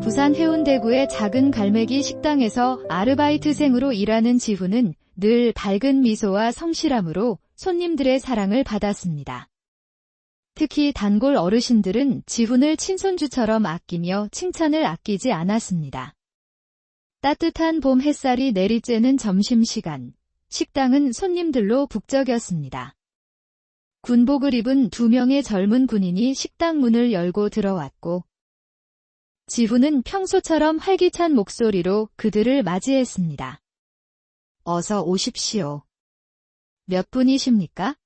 부산 해운대구의 작은 갈매기 식당에서 아르바이트생으로 일하는 지훈은 늘 밝은 미소와 성실함으로 손님들의 사랑을 받았습니다. 특히 단골 어르신들은 지훈을 친손주처럼 아끼며 칭찬을 아끼지 않았습니다. 따뜻한 봄 햇살이 내리쬐는 점심시간, 식당은 손님들로 북적였습니다. 군복을 입은 2명의 젊은 군인이 식당 문을 열고 들어왔고, 지훈은 평소처럼 활기찬 목소리로 그들을 맞이했습니다. 어서 오십시오. 몇 분이십니까?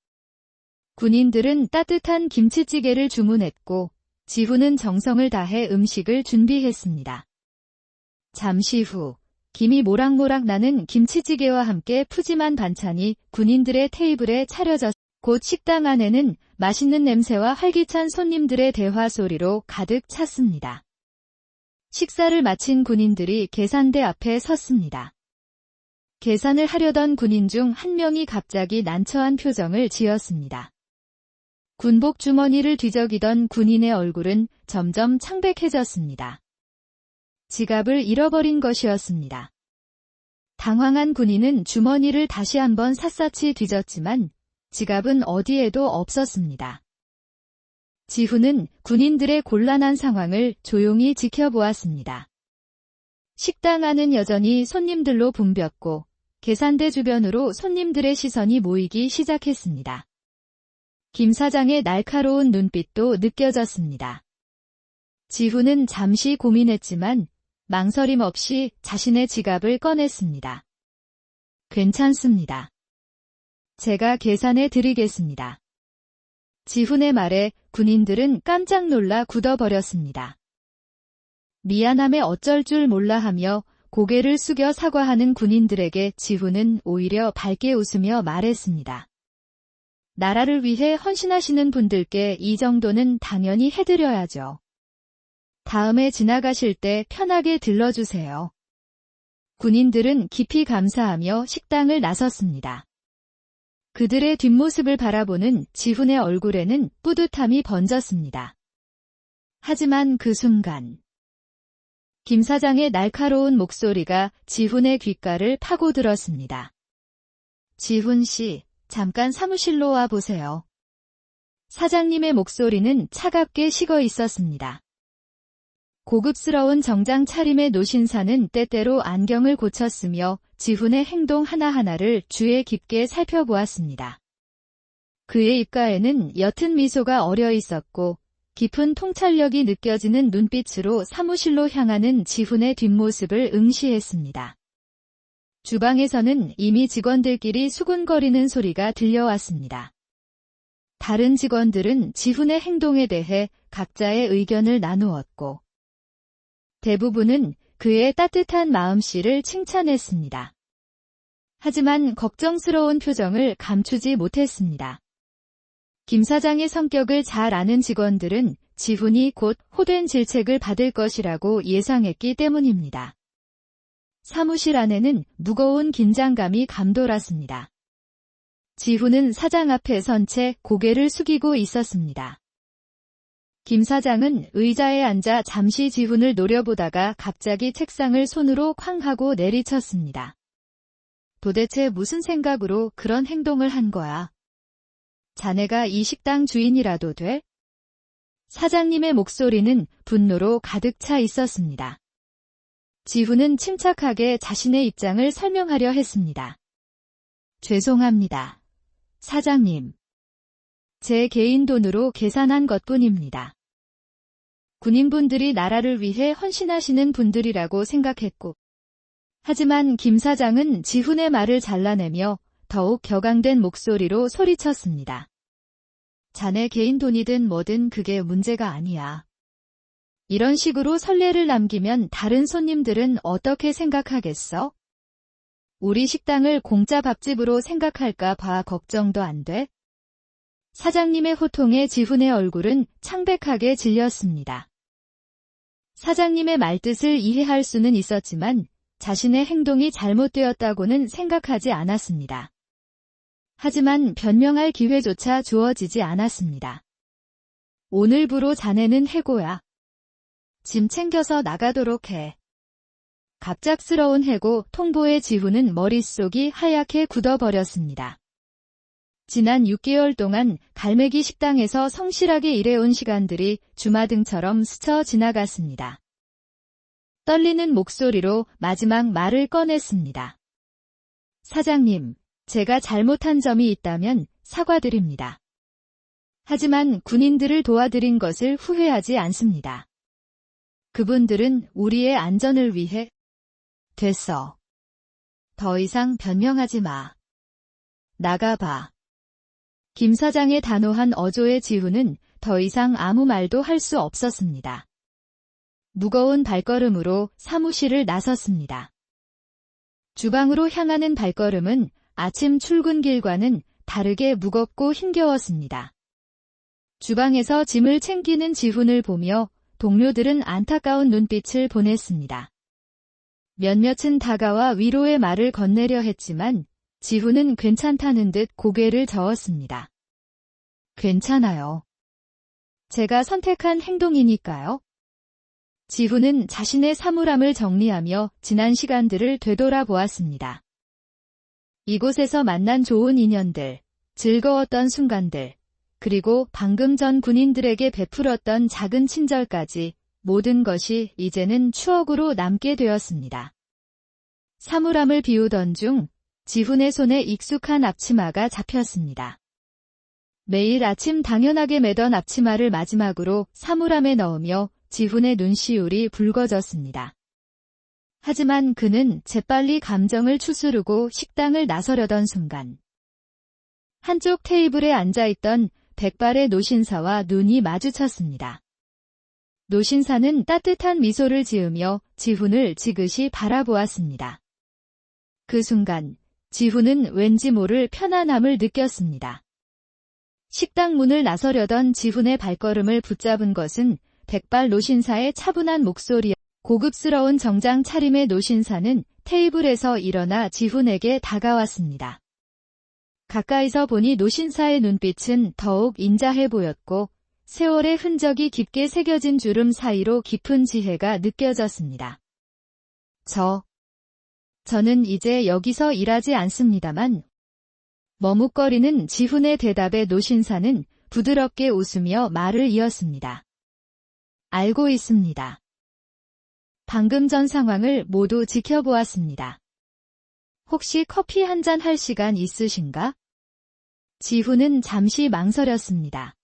군인들은 따뜻한 김치찌개를 주문했고, 지훈은 정성을 다해 음식을 준비했습니다. 잠시 후, 김이 모락모락 나는 김치찌개와 함께 푸짐한 반찬이 군인들의 테이블에 차려졌습니다. 곧 식당 안에는 맛있는 냄새와 활기찬 손님들의 대화 소리로 가득 찼습니다. 식사를 마친 군인들이 계산대 앞에 섰습니다. 계산을 하려던 군인 중 한 명이 갑자기 난처한 표정을 지었습니다. 군복 주머니를 뒤적이던 군인의 얼굴은 점점 창백해졌습니다. 지갑을 잃어버린 것이었습니다. 당황한 군인은 주머니를 다시 한번 샅샅이 뒤졌지만 지갑은 어디에도 없었습니다. 지훈은 군인들의 곤란한 상황을 조용히 지켜보았습니다. 식당 안은 여전히 손님들로 붐볐고 계산대 주변으로 손님들의 시선이 모이기 시작했습니다. 김 사장의 날카로운 눈빛도 느껴졌습니다. 지훈은 잠시 고민했지만 망설임 없이 자신의 지갑을 꺼냈습니다. 괜찮습니다. 제가 계산해 드리겠습니다. 지훈의 말에 군인들은 깜짝 놀라 굳어버렸습니다. 미안함에 어쩔 줄 몰라 하며 고개를 숙여 사과하는 군인들에게 지훈은 오히려 밝게 웃으며 말했습니다. 나라를 위해 헌신하시는 분들께 이 정도는 당연히 해드려야죠. 다음에 지나가실 때 편하게 들러주세요. 군인들은 깊이 감사하며 식당을 나섰습니다. 그들의 뒷모습을 바라보는 지훈의 얼굴에는 뿌듯함이 번졌습니다. 하지만 그 순간 김 사장의 날카로운 목소리가 지훈의 귓가를 파고들었습니다. 지훈 씨, 잠깐 사무실로 와 보세요. 사장님의 목소리는 차갑게 식어 있었습니다. 고급스러운 정장 차림의 노신사는 때때로 안경을 고쳤으며 지훈의 행동 하나하나를 주의 깊게 살펴보았습니다. 그의 입가에는 옅은 미소가 어려 있었고 깊은 통찰력이 느껴지는 눈빛으로 사무실로 향하는 지훈의 뒷모습을 응시했습니다. 주방에서는 이미 직원들끼리 수군거리는 소리가 들려왔습니다. 다른 직원들은 지훈의 행동에 대해 각자의 의견을 나누었고 대부분은 그의 따뜻한 마음씨를 칭찬했습니다. 하지만 걱정스러운 표정을 감추지 못했습니다. 김 사장의 성격을 잘 아는 직원들은 지훈이 곧 호된 질책을 받을 것이라고 예상했기 때문입니다. 사무실 안에는 무거운 긴장감이 감돌았습니다. 지훈은 사장 앞에 선 채 고개를 숙이고 있었습니다. 김 사장은 의자에 앉아 잠시 지훈을 노려보다가 갑자기 책상을 손으로 쾅 하고 내리쳤습니다. 도대체 무슨 생각으로 그런 행동을 한 거야? 자네가 이 식당 주인이라도 돼? 사장님의 목소리는 분노로 가득 차 있었습니다. 지훈은 침착하게 자신의 입장을 설명하려 했습니다. 죄송합니다. 사장님. 제 개인 돈으로 계산한 것뿐입니다. 군인분들이 나라를 위해 헌신하시는 분들이라고 생각했고, 하지만 김 사장은 지훈의 말을 잘라내며 더욱 격앙된 목소리로 소리쳤습니다. 자네 개인 돈이든 뭐든 그게 문제가 아니야. 이런 식으로 선례를 남기면 다른 손님들은 어떻게 생각하겠어? 우리 식당을 공짜 밥집으로 생각할까 봐 걱정도 안 돼? 사장님의 호통에 지훈의 얼굴은 창백하게 질렸습니다. 사장님의 말뜻을 이해할 수는 있었지만 자신의 행동이 잘못되었다고는 생각하지 않았습니다. 하지만 변명할 기회조차 주어지지 않았습니다. 오늘부로 자네는 해고야. 짐 챙겨서 나가도록 해. 갑작스러운 해고 통보에 지훈은 머릿속이 하얗게 굳어버렸습니다. 지난 6개월 동안 갈매기 식당에서 성실하게 일해온 시간들이 주마등처럼 스쳐 지나갔습니다. 떨리는 목소리로 마지막 말을 꺼냈습니다. 사장님, 제가 잘못한 점이 있다면 사과드립니다. 하지만 군인들을 도와드린 것을 후회하지 않습니다. 그분들은 우리의 안전을 위해. 됐어. 더 이상 변명하지 마. 나가봐. 김 사장의 단호한 어조에 지훈은 더 이상 아무 말도 할 수 없었습니다. 무거운 발걸음으로 사무실을 나섰습니다. 주방으로 향하는 발걸음은 아침 출근길과는 다르게 무겁고 힘겨웠습니다. 주방에서 짐을 챙기는 지훈을 보며 동료들은 안타까운 눈빛을 보냈습니다. 몇몇은 다가와 위로의 말을 건네려 했지만 지훈은 괜찮다는 듯 고개를 저었습니다. 괜찮아요. 제가 선택한 행동이니까요. 지훈은 자신의 사물함을 정리하며 지난 시간들을 되돌아보았습니다. 이곳에서 만난 좋은 인연들, 즐거웠던 순간들, 그리고 방금 전 군인들에게 베풀었던 작은 친절까지 모든 것이 이제는 추억으로 남게 되었습니다. 사물함을 비우던 중 지훈의 손에 익숙한 앞치마가 잡혔습니다. 매일 아침 당연하게 매던 앞치마를 마지막으로 사물함에 넣으며 지훈의 눈시울이 붉어졌습니다. 하지만 그는 재빨리 감정을 추스르고 식당을 나서려던 순간 한쪽 테이블에 앉아있던 백발의 노신사와 눈이 마주쳤습니다. 노신사는 따뜻한 미소를 지으며 지훈을 지그시 바라보았습니다. 그 순간 지훈은 왠지 모를 편안함을 느꼈습니다. 식당 문을 나서려던 지훈의 발걸음을 붙잡은 것은 백발 노신사의 차분한 목소리. 고급스러운 정장 차림의 노신사는 테이블에서 일어나 지훈에게 다가왔습니다. 가까이서 보니 노신사의 눈빛은 더욱 인자해 보였고 세월의 흔적이 깊게 새겨진 주름 사이로 깊은 지혜가 느껴졌습니다. 저는 이제 여기서 일하지 않습니다만. 머뭇거리는 지훈의 대답에 노신사는 부드럽게 웃으며 말을 이었습니다. 알고 있습니다. 방금 전 상황을 모두 지켜보았습니다. 혹시 커피 한 잔 할 시간 있으신가? 지훈은 잠시 망설였습니다.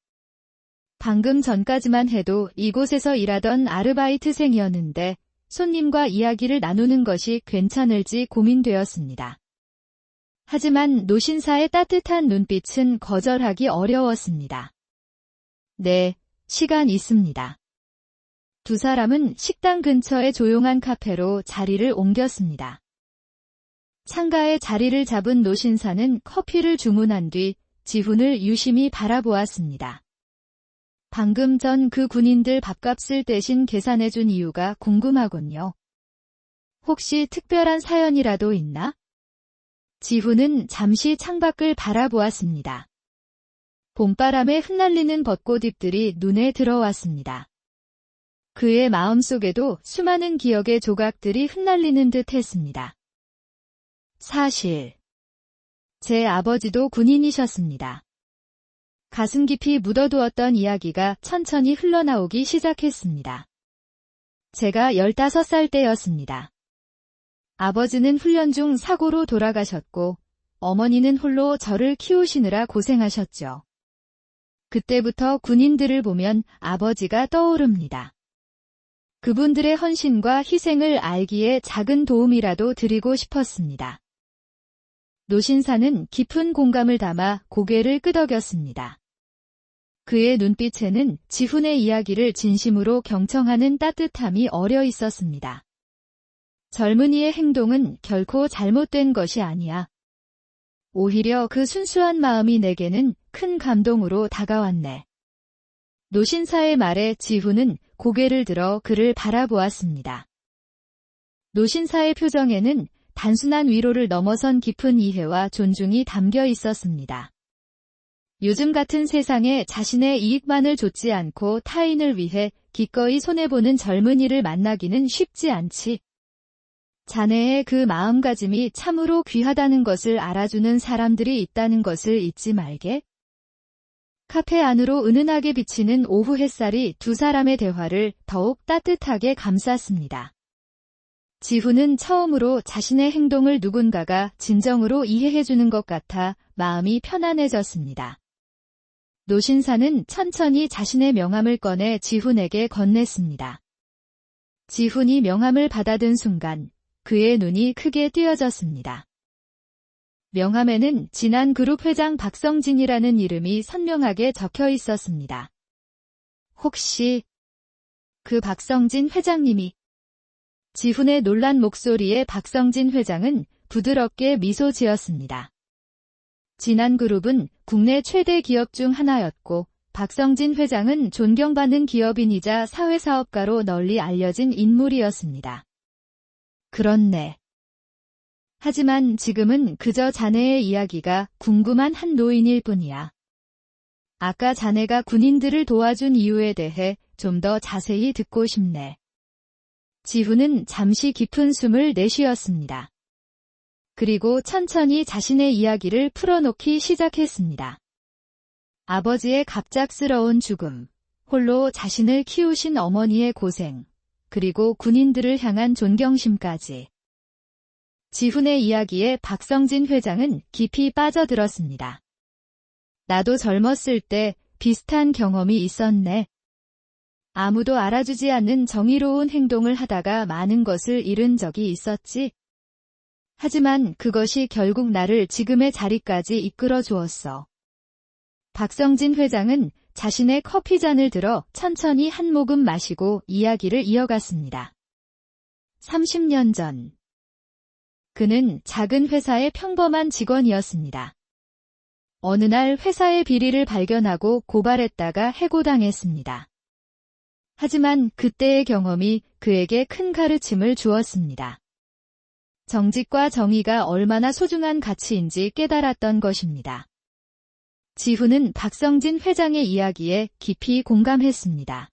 방금 전까지만 해도 이곳에서 일하던 아르바이트생이었는데 손님과 이야기를 나누는 것이 괜찮을지 고민되었습니다. 하지만 노신사의 따뜻한 눈빛은 거절하기 어려웠습니다. 네, 시간 있습니다. 두 사람은 식당 근처의 조용한 카페로 자리를 옮겼습니다. 창가에 자리를 잡은 노신사는 커피를 주문한 뒤 지훈을 유심히 바라보았습니다. 방금 전 그 군인들 밥값을 대신 계산해준 이유가 궁금하군요. 혹시 특별한 사연이라도 있나? 지훈은 잠시 창밖을 바라보았습니다. 봄바람에 흩날리는 벚꽃잎들이 눈에 들어왔습니다. 그의 마음속에도 수많은 기억의 조각들이 흩날리는 듯 했습니다. 사실 제 아버지도 군인이셨습니다. 가슴 깊이 묻어두었던 이야기가 천천히 흘러나오기 시작했습니다. 제가 15살 때였습니다. 아버지는 훈련 중 사고로 돌아가셨고 어머니는 홀로 저를 키우시느라 고생하셨죠. 그때부터 군인들을 보면 아버지가 떠오릅니다. 그분들의 헌신과 희생을 알기에 작은 도움이라도 드리고 싶었습니다. 노신사는 깊은 공감을 담아 고개를 끄덕였습니다. 그의 눈빛에는 지훈의 이야기를 진심으로 경청하는 따뜻함이 어려 있었습니다. 젊은이의 행동은 결코 잘못된 것이 아니야. 오히려 그 순수한 마음이 내게는 큰 감동으로 다가왔네. 노신사의 말에 지훈은 고개를 들어 그를 바라보았습니다. 노신사의 표정에는 단순한 위로를 넘어선 깊은 이해와 존중이 담겨 있었습니다. 요즘 같은 세상에 자신의 이익만을 좇지 않고 타인을 위해 기꺼이 손해보는 젊은이를 만나기는 쉽지 않지. 자네의 그 마음가짐이 참으로 귀하다는 것을 알아주는 사람들이 있다는 것을 잊지 말게. 카페 안으로 은은하게 비치는 오후 햇살이 두 사람의 대화를 더욱 따뜻하게 감쌌습니다. 지훈은 처음으로 자신의 행동을 누군가가 진정으로 이해해주는 것 같아 마음이 편안해졌습니다. 노신사는 천천히 자신의 명함을 꺼내 지훈에게 건넸습니다. 지훈이 명함을 받아든 순간 그의 눈이 크게 띄어졌습니다. 명함에는 지난 그룹 회장 박성진이라는 이름이 선명하게 적혀 있었습니다. 혹시 그 박성진 회장님이? 지훈의 놀란 목소리에 박성진 회장은 부드럽게 미소 지었습니다. 지난 그룹은 국내 최대 기업 중 하나였고 박성진 회장은 존경받는 기업인이자 사회사업가로 널리 알려진 인물이었습니다. 그렇네. 하지만 지금은 그저 자네의 이야기가 궁금한 한 노인일 뿐이야. 아까 자네가 군인들을 도와준 이유에 대해 좀 더 자세히 듣고 싶네. 지훈은 잠시 깊은 숨을 내쉬었습니다. 그리고 천천히 자신의 이야기를 풀어놓기 시작했습니다. 아버지의 갑작스러운 죽음, 홀로 자신을 키우신 어머니의 고생, 그리고 군인들을 향한 존경심까지. 지훈의 이야기에 박성진 회장은 깊이 빠져들었습니다. 나도 젊었을 때 비슷한 경험이 있었네. 아무도 알아주지 않는 정의로운 행동을 하다가 많은 것을 잃은 적이 있었지. 하지만 그것이 결국 나를 지금의 자리까지 이끌어 주었어. 박성진 회장은 자신의 커피잔을 들어 천천히 한 모금 마시고 이야기를 이어갔습니다. 30년 전. 그는 작은 회사의 평범한 직원이었습니다. 어느 날 회사의 비리를 발견하고 고발했다가 해고당했습니다. 하지만 그때의 경험이 그에게 큰 가르침을 주었습니다. 정직과 정의가 얼마나 소중한 가치인지 깨달았던 것입니다. 지훈은 박성진 회장의 이야기에 깊이 공감했습니다.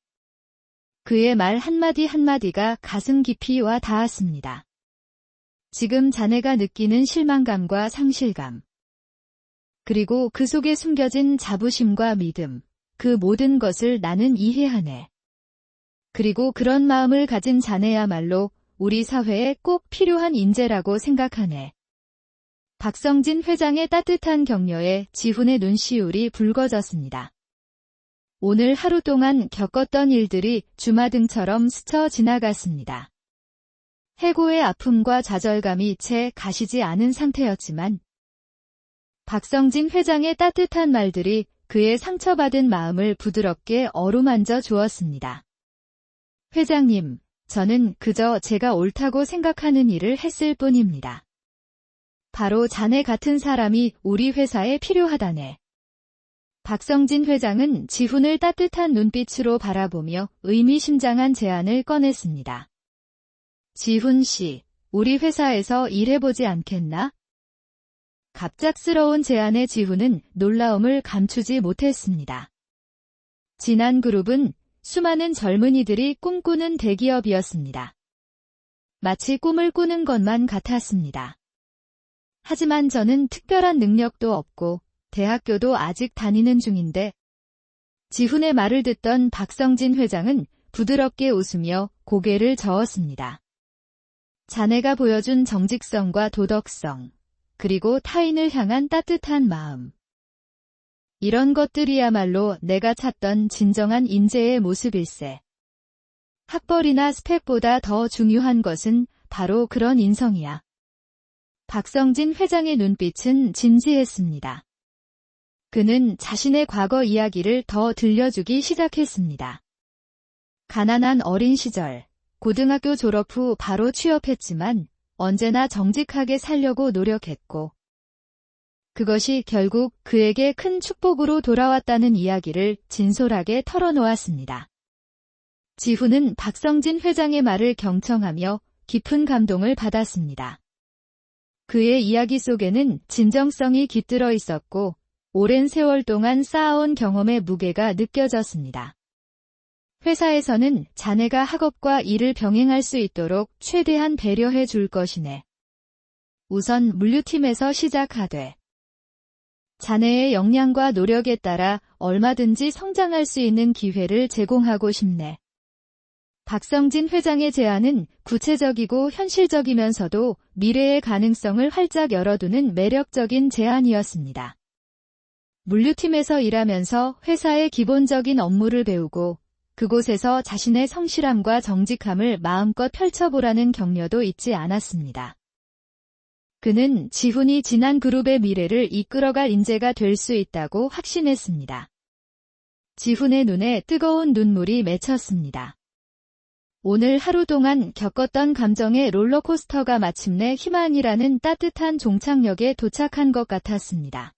그의 말 한마디 한마디가 가슴 깊이 와 닿았습니다. 지금 자네가 느끼는 실망감과 상실감, 그리고 그 속에 숨겨진 자부심과 믿음, 그 모든 것을 나는 이해하네. 그리고 그런 마음을 가진 자네야말로 우리 사회에 꼭 필요한 인재라고 생각하네. 박성진 회장의 따뜻한 격려에 지훈의 눈시울이 붉어졌습니다. 오늘 하루 동안 겪었던 일들이 주마등처럼 스쳐 지나갔습니다. 해고의 아픔과 좌절감이 채 가시지 않은 상태였지만 박성진 회장의 따뜻한 말들이 그의 상처받은 마음을 부드럽게 어루만져 주었습니다. 회장님, 저는 그저 제가 옳다고 생각하는 일을 했을 뿐입니다. 바로 자네 같은 사람이 우리 회사에 필요하다네. 박성진 회장은 지훈을 따뜻한 눈빛으로 바라보며 의미심장한 제안을 꺼냈습니다. 지훈 씨, 우리 회사에서 일해보지 않겠나? 갑작스러운 제안에 지훈은 놀라움을 감추지 못했습니다. 진한 그룹은 수많은 젊은이들이 꿈꾸는 대기업이었습니다. 마치 꿈을 꾸는 것만 같았습니다. 하지만 저는 특별한 능력도 없고 대학교도 아직 다니는 중인데 지훈의 말을 듣던 박성진 회장은 부드럽게 웃으며 고개를 저었습니다. 자네가 보여준 정직성과 도덕성, 그리고 타인을 향한 따뜻한 마음. 이런 것들이야말로 내가 찾던 진정한 인재의 모습일세. 학벌이나 스펙보다 더 중요한 것은 바로 그런 인성이야. 박성진 회장의 눈빛은 진지했습니다. 그는 자신의 과거 이야기를 더 들려주기 시작했습니다. 가난한 어린 시절, 고등학교 졸업 후 바로 취업했지만 언제나 정직하게 살려고 노력했고 그것이 결국 그에게 큰 축복으로 돌아왔다는 이야기를 진솔하게 털어놓았습니다. 지훈은 박성진 회장의 말을 경청하며 깊은 감동을 받았습니다. 그의 이야기 속에는 진정성이 깃들어 있었고 오랜 세월 동안 쌓아온 경험의 무게가 느껴졌습니다. 회사에서는 자네가 학업과 일을 병행할 수 있도록 최대한 배려해 줄 것이네. 우선 물류팀에서 시작하되 자네의 역량과 노력에 따라 얼마든지 성장할 수 있는 기회를 제공하고 싶네. 박성진 회장의 제안은 구체적이고 현실적이면서도 미래의 가능성을 활짝 열어두는 매력적인 제안이었습니다. 물류팀에서 일하면서 회사의 기본적인 업무를 배우고 그곳에서 자신의 성실함과 정직함을 마음껏 펼쳐보라는 격려도 잊지 않았습니다. 그는 지훈이 진한그룹의 미래를 이끌어갈 인재가 될 수 있다고 확신했습니다. 지훈의 눈에 뜨거운 눈물이 맺혔습니다. 오늘 하루 동안 겪었던 감정의 롤러코스터가 마침내 희망이라는 따뜻한 종착역에 도착한 것 같았습니다.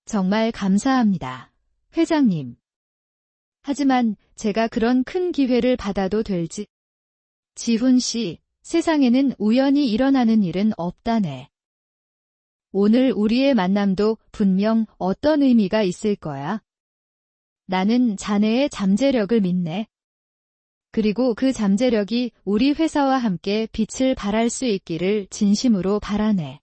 정말 감사합니다, 회장님. 하지만 제가 그런 큰 기회를 받아도 될지? 지훈 씨, 세상에는 우연히 일어나는 일은 없다네. 오늘 우리의 만남도 분명 어떤 의미가 있을 거야. 나는 자네의 잠재력을 믿네. 그리고 그 잠재력이 우리 회사와 함께 빛을 발할 수 있기를 진심으로 바라네.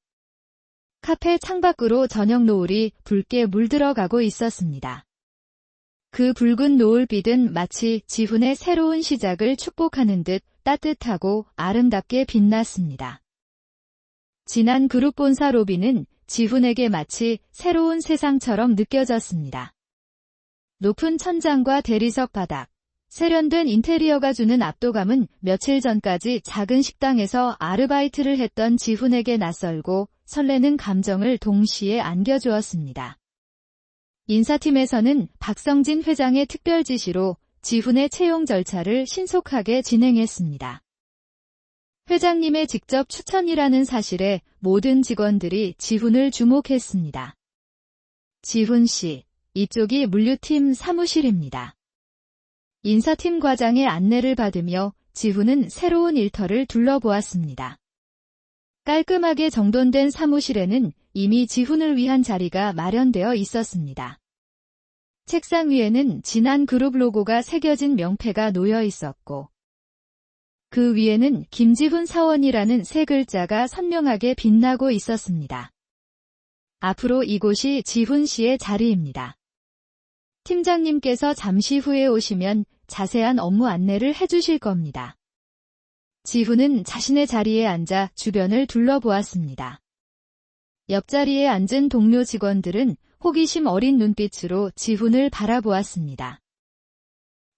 카페 창밖으로 저녁 노을이 붉게 물들어가고 있었습니다. 그 붉은 노을빛은 마치 지훈의 새로운 시작을 축복하는 듯 따뜻하고 아름답게 빛났습니다. 진한그룹 본사 로비는 지훈에게 마치 새로운 세상처럼 느껴졌습니다. 높은 천장과 대리석 바닥, 세련된 인테리어가 주는 압도감은 며칠 전까지 작은 식당에서 아르바이트를 했던 지훈에게 낯설고 설레는 감정을 동시에 안겨주었습니다. 인사팀에서는 박성진 회장의 특별 지시로 지훈의 채용 절차를 신속하게 진행했습니다. 회장님의 직접 추천이라는 사실에 모든 직원들이 지훈을 주목했습니다. 지훈 씨, 이쪽이 물류팀 사무실입니다. 인사팀 과장의 안내를 받으며 지훈은 새로운 일터를 둘러보았습니다. 깔끔하게 정돈된 사무실에는 이미 지훈을 위한 자리가 마련되어 있었습니다. 책상 위에는 진한그룹 로고가 새겨진 명패가 놓여 있었고 그 위에는 김지훈 사원이라는 세 글자가 선명하게 빛나고 있었습니다. 앞으로 이곳이 지훈 씨의 자리입니다. 팀장님께서 잠시 후에 오시면 자세한 업무 안내를 해주실 겁니다. 지훈은 자신의 자리에 앉아 주변을 둘러보았습니다. 옆자리에 앉은 동료 직원들은 호기심 어린 눈빛으로 지훈을 바라보았습니다.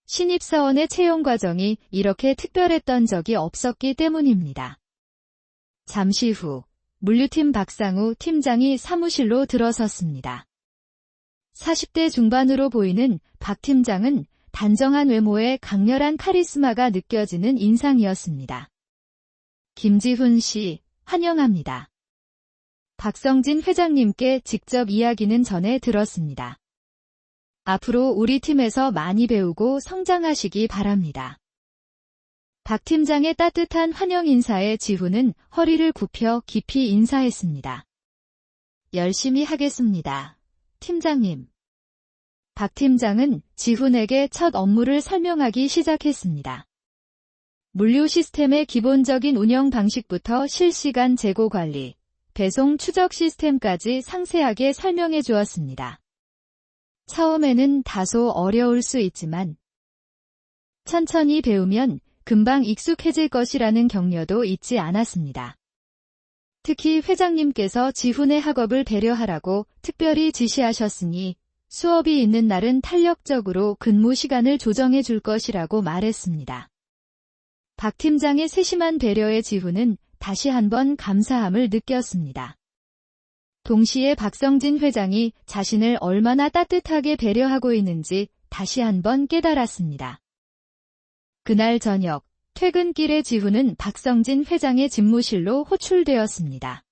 신입사원의 채용 과정이 이렇게 특별했던 적이 없었기 때문입니다. 잠시 후 물류팀 박상우 팀장이 사무실로 들어섰습니다. 40대 중반으로 보이는 박 팀장은 단정한 외모에 강렬한 카리스마가 느껴지는 인상이었습니다. 김지훈 씨, 환영합니다. 박성진 회장님께 직접 이야기는 전해 들었습니다. 앞으로 우리 팀에서 많이 배우고 성장하시기 바랍니다. 박 팀장의 따뜻한 환영 인사에 지훈은 허리를 굽혀 깊이 인사했습니다. 열심히 하겠습니다, 팀장님. 박 팀장은 지훈에게 첫 업무를 설명하기 시작했습니다. 물류 시스템의 기본적인 운영 방식부터 실시간 재고 관리, 배송 추적 시스템까지 상세하게 설명해 주었습니다. 처음에는 다소 어려울 수 있지만 천천히 배우면 금방 익숙해질 것이라는 격려도 잊지 않았습니다. 특히 회장님께서 지훈의 학업을 배려하라고 특별히 지시하셨으니 수업이 있는 날은 탄력적으로 근무 시간을 조정해 줄 것이라고 말했습니다. 박 팀장의 세심한 배려에 지훈은 다시 한번 감사함을 느꼈습니다. 동시에 박성진 회장이 자신을 얼마나 따뜻하게 배려하고 있는지 다시 한번 깨달았습니다. 그날 저녁, 퇴근길에 지훈은 박성진 회장의 집무실로 호출되었습니다.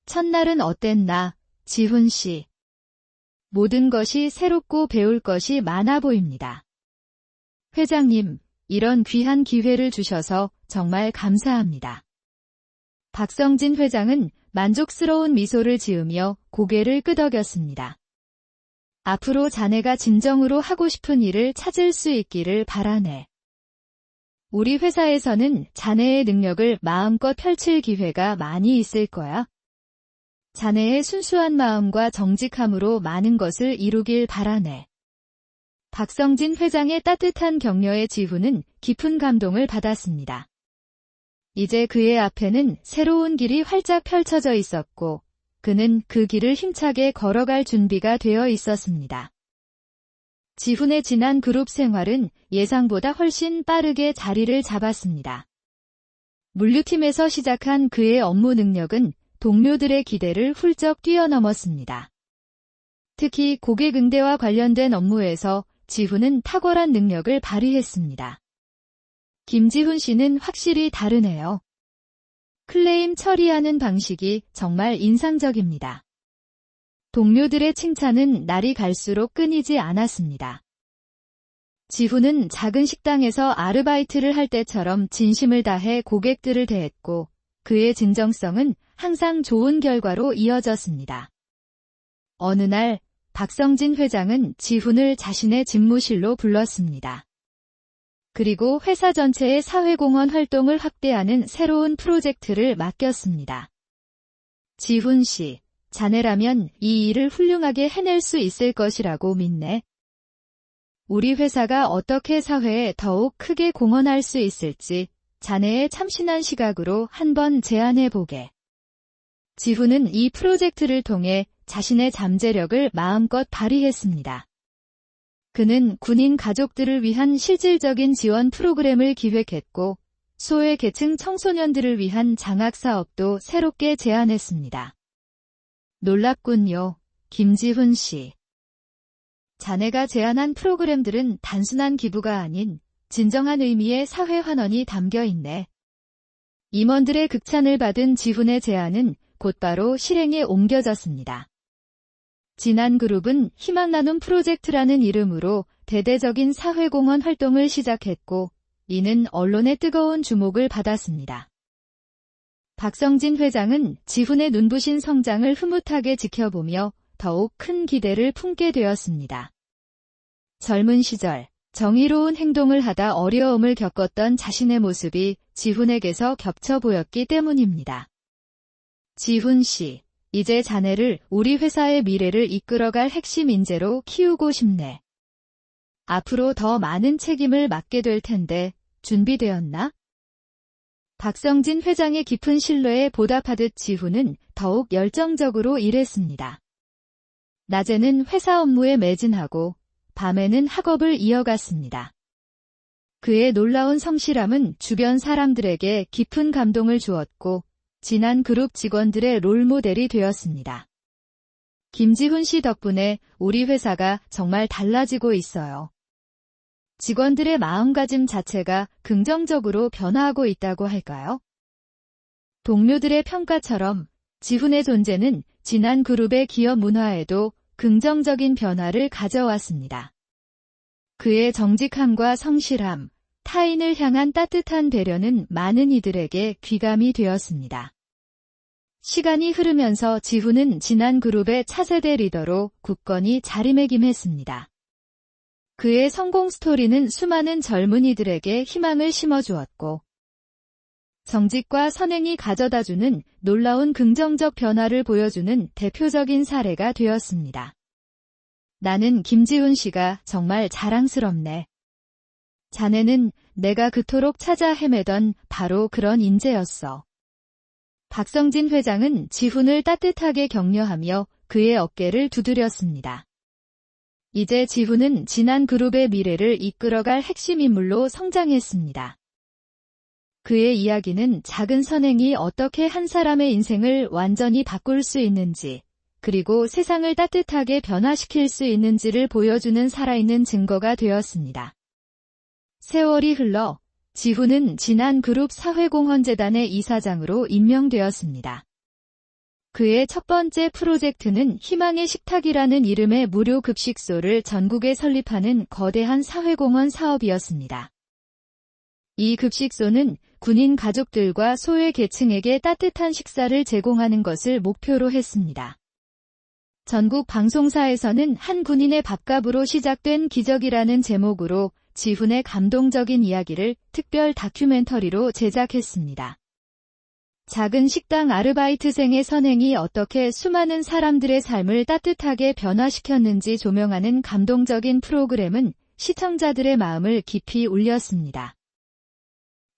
첫날은 어땠나, 지훈 씨? 모든 것이 새롭고 배울 것이 많아 보입니다. 회장님, 이런 귀한 기회를 주셔서 정말 감사합니다. 박성진 회장은 만족스러운 미소를 지으며 고개를 끄덕였습니다. 앞으로 자네가 진정으로 하고 싶은 일을 찾을 수 있기를 바라네. 우리 회사에서는 자네의 능력을 마음껏 펼칠 기회가 많이 있을 거야. 자네의 순수한 마음과 정직함으로 많은 것을 이루길 바라네. 박성진 회장의 따뜻한 격려에 지훈은 깊은 감동을 받았습니다. 이제 그의 앞에는 새로운 길이 활짝 펼쳐져 있었고, 그는 그 길을 힘차게 걸어갈 준비가 되어 있었습니다. 지훈의 지난 그룹 생활은 예상보다 훨씬 빠르게 자리를 잡았습니다. 물류팀에서 시작한 그의 업무 능력은 동료들의 기대를 훌쩍 뛰어넘었습니다. 특히 고객 응대와 관련된 업무에서 지훈은 탁월한 능력을 발휘했습니다. 김지훈 씨는 확실히 다르네요. 클레임 처리하는 방식이 정말 인상적입니다. 동료들의 칭찬은 날이 갈수록 끊이지 않았습니다. 지훈은 작은 식당에서 아르바이트를 할 때처럼 진심을 다해 고객들을 대했고, 그의 진정성은 항상 좋은 결과로 이어졌습니다. 어느 날 박성진 회장은 지훈을 자신의 집무실로 불렀습니다. 그리고 회사 전체의 사회공헌 활동을 확대하는 새로운 프로젝트를 맡겼습니다. 지훈 씨, 자네라면 이 일을 훌륭하게 해낼 수 있을 것이라고 믿네. 우리 회사가 어떻게 사회에 더욱 크게 공헌할 수 있을지 자네의 참신한 시각으로 한번 제안해보게. 지훈은 이 프로젝트를 통해 자신의 잠재력을 마음껏 발휘했습니다. 그는 군인 가족들을 위한 실질적인 지원 프로그램을 기획했고, 소외계층 청소년들을 위한 장학사업도 새롭게 제안했습니다. 놀랍군요, 김지훈 씨. 자네가 제안한 프로그램들은 단순한 기부가 아닌 진정한 의미의 사회 환원이 담겨 있네. 임원들의 극찬을 받은 지훈의 제안은 곧바로 실행에 옮겨졌습니다. 진안그룹은 희망 나눔 프로젝트라는 이름으로 대대적인 사회공헌 활동을 시작했고, 이는 언론의 뜨거운 주목을 받았습니다. 박성진 회장은 지훈의 눈부신 성장을 흐뭇하게 지켜보며 더욱 큰 기대를 품게 되었습니다. 젊은 시절 정의로운 행동을 하다 어려움을 겪었던 자신의 모습이 지훈에게서 겹쳐 보였기 때문입니다. 지훈 씨, 이제 자네를 우리 회사의 미래를 이끌어갈 핵심 인재로 키우고 싶네. 앞으로 더 많은 책임을 맡게 될 텐데 준비되었나? 박성진 회장의 깊은 신뢰에 보답하듯 지훈은 더욱 열정적으로 일했습니다. 낮에는 회사 업무에 매진하고 밤에는 학업을 이어갔습니다. 그의 놀라운 성실함은 주변 사람들에게 깊은 감동을 주었고, 진안 그룹 직원들의 롤모델이 되었습니다. 김지훈 씨 덕분에 우리 회사가 정말 달라지고 있어요. 직원들의 마음가짐 자체가 긍정적으로 변화하고 있다고 할까요? 동료들의 평가처럼 지훈의 존재는 진안 그룹의 기업 문화에도 긍정적인 변화를 가져왔습니다. 그의 정직함과 성실함, 타인을 향한 따뜻한 배려는 많은 이들에게 귀감이 되었습니다. 시간이 흐르면서 지훈은 진안 그룹의 차세대 리더로 굳건히 자리매김했습니다. 그의 성공 스토리는 수많은 젊은이들에게 희망을 심어주었고, 정직과 선행이 가져다주는 놀라운 긍정적 변화를 보여주는 대표적인 사례가 되었습니다. 나는 김지훈 씨가 정말 자랑스럽네. 자네는 내가 그토록 찾아 헤매던 바로 그런 인재였어. 박성진 회장은 지훈을 따뜻하게 격려하며 그의 어깨를 두드렸습니다. 이제 지훈은 진안 그룹의 미래를 이끌어갈 핵심 인물로 성장했습니다. 그의 이야기는 작은 선행이 어떻게 한 사람의 인생을 완전히 바꿀 수 있는지, 그리고 세상을 따뜻하게 변화시킬 수 있는지를 보여주는 살아있는 증거가 되었습니다. 세월이 흘러 지훈은 진안 그룹 사회공헌재단의 이사장으로 임명되었습니다. 그의 첫 번째 프로젝트는 희망의 식탁이라는 이름의 무료 급식소를 전국에 설립하는 거대한 사회공헌 사업이었습니다. 이 급식소는 군인 가족들과 소외 계층에게 따뜻한 식사를 제공하는 것을 목표로 했습니다. 전국 방송사에서는 한 군인의 밥값으로 시작된 기적이라는 제목으로 지훈의 감동적인 이야기를 특별 다큐멘터리로 제작했습니다. 작은 식당 아르바이트생의 선행이 어떻게 수많은 사람들의 삶을 따뜻하게 변화시켰는지 조명하는 감동적인 프로그램은 시청자들의 마음을 깊이 울렸습니다.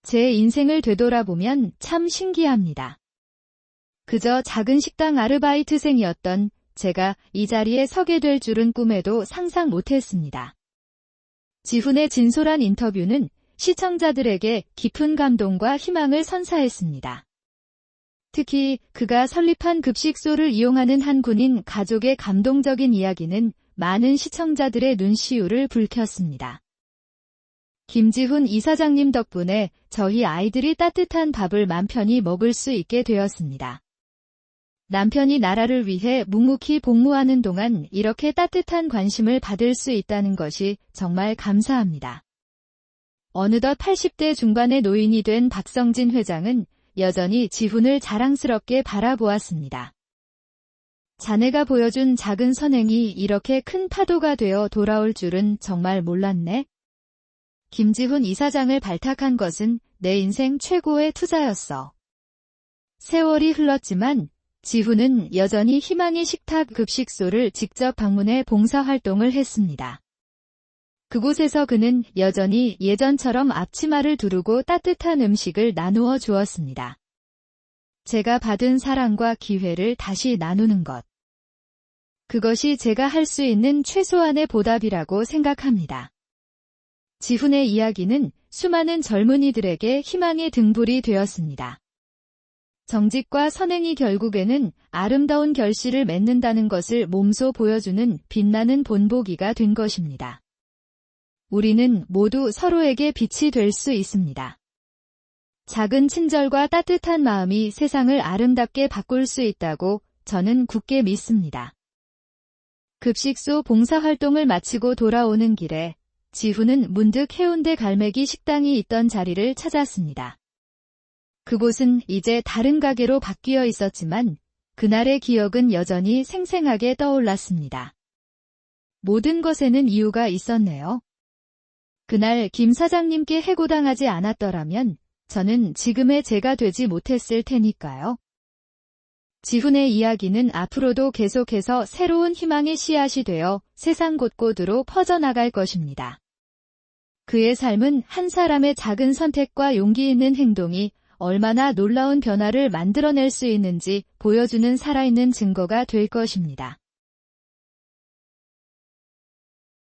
제 인생을 되돌아보면 참 신기합니다. 그저 작은 식당 아르바이트생이었던 제가 이 자리에 서게 될 줄은 꿈에도 상상 못했습니다. 지훈의 진솔한 인터뷰는 시청자들에게 깊은 감동과 희망을 선사했습니다. 특히 그가 설립한 급식소를 이용하는 한 군인 가족의 감동적인 이야기는 많은 시청자들의 눈시울을 붉혔습니다. 김지훈 이사장님 덕분에 저희 아이들이 따뜻한 밥을 맘 편히 먹을 수 있게 되었습니다. 남편이 나라를 위해 묵묵히 복무하는 동안 이렇게 따뜻한 관심을 받을 수 있다는 것이 정말 감사합니다. 어느덧 80대 중반의 노인이 된 박성진 회장은 여전히 지훈을 자랑스럽게 바라보았습니다. 자네가 보여준 작은 선행이 이렇게 큰 파도가 되어 돌아올 줄은 정말 몰랐네. 김지훈 이사장을 발탁한 것은 내 인생 최고의 투자였어. 세월이 흘렀지만 지훈은 여전히 희망의 식탁 급식소를 직접 방문해 봉사활동을 했습니다. 그곳에서 그는 여전히 예전처럼 앞치마를 두르고 따뜻한 음식을 나누어 주었습니다. 제가 받은 사랑과 기회를 다시 나누는 것. 그것이 제가 할 수 있는 최소한의 보답이라고 생각합니다. 지훈의 이야기는 수많은 젊은이들에게 희망의 등불이 되었습니다. 정직과 선행이 결국에는 아름다운 결실을 맺는다는 것을 몸소 보여주는 빛나는 본보기가 된 것입니다. 우리는 모두 서로에게 빛이 될 수 있습니다. 작은 친절과 따뜻한 마음이 세상을 아름답게 바꿀 수 있다고 저는 굳게 믿습니다. 급식소 봉사활동을 마치고 돌아오는 길에 지훈은 문득 해운대 갈매기 식당이 있던 자리를 찾았습니다. 그곳은 이제 다른 가게로 바뀌어 있었지만 그날의 기억은 여전히 생생하게 떠올랐습니다. 모든 것에는 이유가 있었네요. 그날 김 사장님께 해고당하지 않았더라면 저는 지금의 제가 되지 못했을 테니까요. 지훈의 이야기는 앞으로도 계속해서 새로운 희망의 씨앗이 되어 세상 곳곳으로 퍼져나갈 것입니다. 그의 삶은 한 사람의 작은 선택과 용기 있는 행동이 얼마나 놀라운 변화를 만들어낼 수 있는지 보여주는 살아있는 증거가 될 것입니다.